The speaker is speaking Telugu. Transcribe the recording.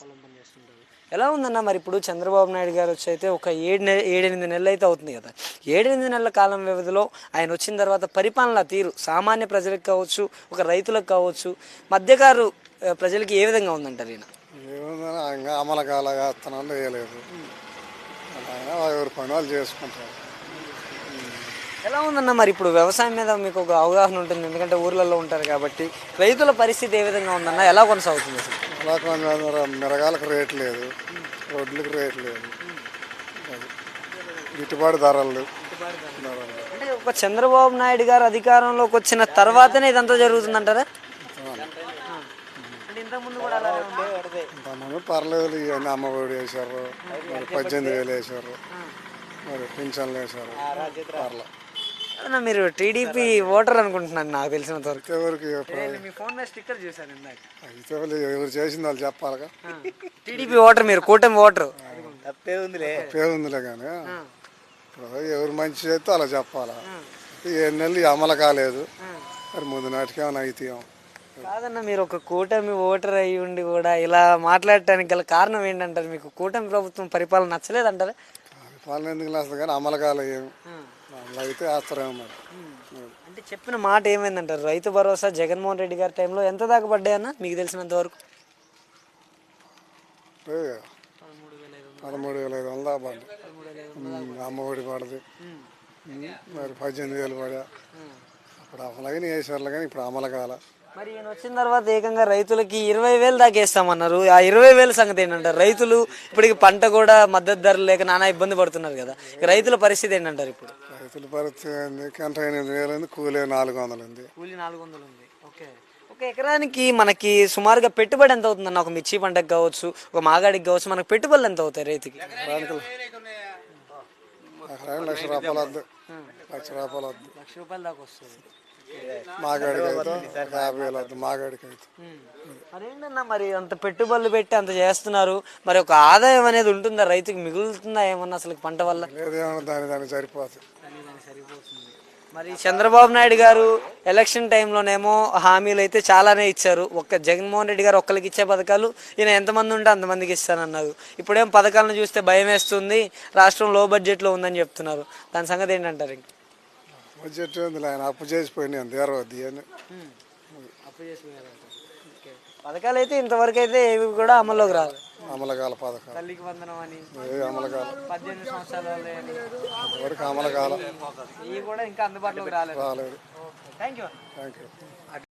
పొలం పని చేస్తుంటారు. ఎలా ఉందన్న మరి ఇప్పుడు చంద్రబాబు నాయుడు గారు వచ్చి అయితే ఒక 7-8 నెలలు అయితే అవుతుంది కదా. 7-8 నెలల కాలం వ్యవధిలో ఆయన వచ్చిన తర్వాత పరిపాలన తీరు సామాన్య ప్రజలకు కావచ్చు, ఒక రైతులకు కావచ్చు, మధ్యకారు ప్రజలకి ఏ విధంగా ఉందంటారు ఈయన? ఏముందని ఇంకా అమలకాల వేస్తున్నాను వేయలేదు. ఆయన ఎవరి పని వాళ్ళు చేసుకుంటారు. ఎలా ఉందన్న మరి ఇప్పుడు వ్యవసాయం మీద మీకు ఒక అవగాహన ఉంటుంది, ఎందుకంటే ఊర్లలో ఉంటారు కాబట్టి. రైతుల పరిస్థితి ఏ విధంగా ఉందన్న, ఎలా కొనసాగుతుంది అసలు? అలా కొంచెం మిరగాలకు రేట్ లేదు, వడ్లకు రేట్ లేదు, అది గిట్టుబాటు ధరలు లేవు. అంటే ఒక చంద్రబాబు నాయుడు గారు అధికారంలోకి వచ్చిన తర్వాతనే ఇదంతా జరుగుతుందంటారా? అంటే ఇంతకుముందు కూడా అలానే ఉందా? ఇంతకుముందు పర్లేదు, ఇవన్నీ అమ్మఒడి వేశారు, మరి 18,000 వేశారు, మరి పింఛన్లు వేశారు. పర్లేదు. అన్న మీరు టీడీపీ ఓటర్ అనుకుంటున్నాను నాకు తెలిసినంత వరకు. ఎవరికి మీ ఫోన్ మీద స్టిక్కర్ చూసాను ఇందాక. అయితే ఎవరు చేసింది వాళ్ళు చెప్పాలిగా. టీడీపీ ఓటర్ మీరు, కూటమి ఓటర్. పేరుందిలే కానీ ఇప్పుడు ఎవరు మంచి చేస్తే అలా చెప్పాలా. ఈ 7 నెలలు అమలు కాలేదు, మరి ముందు నాటికి ఏమైనా అయితే. కాదన్న మీరు ఒక కూటమి ఓటర్ అయ్యి ఉండి కూడా ఇలా మాట్లాడటానికి గల కారణం ఏంటంటారు? మీకు కూటమి ప్రభుత్వం పరిపాలన నచ్చలేదంటారా? పరిపాలన ఎందుకు లేస్తుంది కానీ అమలు కాలేదు, అమలు అయితే వేస్తారేమో మరి. అంటే చెప్పిన మాట ఏమైందంటారు? రైతు భరోసా జగన్మోహన్ రెడ్డి గారి టైంలో ఎంత దాకా పడ్డాయన్న మీకు తెలిసినంత వరకు? 13,500 దాకా పడ్డాయి. అమ్మఒడి పడదు, మరి 18,000 పడా. అప్పుడు అమలైన వేసారు కానీ ఇప్పుడు అమలు కాల. మరి ఈయన వచ్చిన తర్వాత ఏకంగా రైతులకి 20,000 దాకా వేస్తామన్నారు. ఆ 20,000 సంగతి ఏంటంటారు? రైతులు ఇప్పటికి పంట కూడా మద్దతు ధరలు లేక నానా ఇబ్బంది పడుతున్నారు కదా. రైతుల పరిస్థితి ఏంటంటారు ఇప్పుడు? రైతుల పరిస్థితి గంట 8,000 కూలీ 400 ఉంది. కూలీ 400 ఉంది. ఓకే, ఒక ఎకరానికి మనకి సుమారుగా పెట్టుబడి ఎంత అవుతుందన్న? ఒక మిర్చి పంటకు కావచ్చు, ఒక మాగాడికి కావచ్చు, మనకు పెట్టుబడులు ఎంత అవుతాయి రైతుకి? ఎకరానికి ₹1,00,000 వద్దు, ₹1,00,000 వద్దు. ₹1,00,000 దాకా వస్తుంది. మాగాడికి అయితే 50,000 వద్దు. మాగాడికి అయితే మరేంటన్నా మరి అంత పెట్టుబడులు పెట్టి అంత చేస్తున్నారు, మరి ఒక ఆదాయం అనేది ఉంటుందా రైతుకి? మిగులుతుందా ఏమన్నా అసలు పంట వల్ల? లేదేమన్నా దానికి సరిపోతుంది. మరి చంద్రబాబు నాయుడు గారు ఎలక్షన్ టైంలోనేమో హామీలు అయితే చాలానే ఇచ్చారు. ఒక్క జగన్మోహన్ రెడ్డి గారు ఒక్కరికి ఇచ్చే పథకాలు ఈయన ఎంతమంది ఉంటే అంతమందికి ఇస్తానన్నారు. ఇప్పుడేం పథకాలను చూస్తే భయం వేస్తుంది, రాష్ట్రం లో బడ్జెట్లో ఉందని చెప్తున్నారు. దాని సంగతి ఏంటంటారు? ఇంక బడ్జెట్ ఉంది, ఆయన అప్పు చేసిపోయినాయి అంత ఏరవద్ది అని. అప్పు చేసిపోయారు. పథకాలు అయితే ఇంతవరకు అయితే ఏవి కూడా అమల్లోకి రాదు. అమలకాల పథకాలు తల్లికి వందనం అని, అమలకాల 18 సంవత్సరాలు అని, అంతవరకు అమలకాల ఇవి కూడా ఇంకా అందుబాటులోకి రాలేదు. రాలేదు. Thank you. Thank you.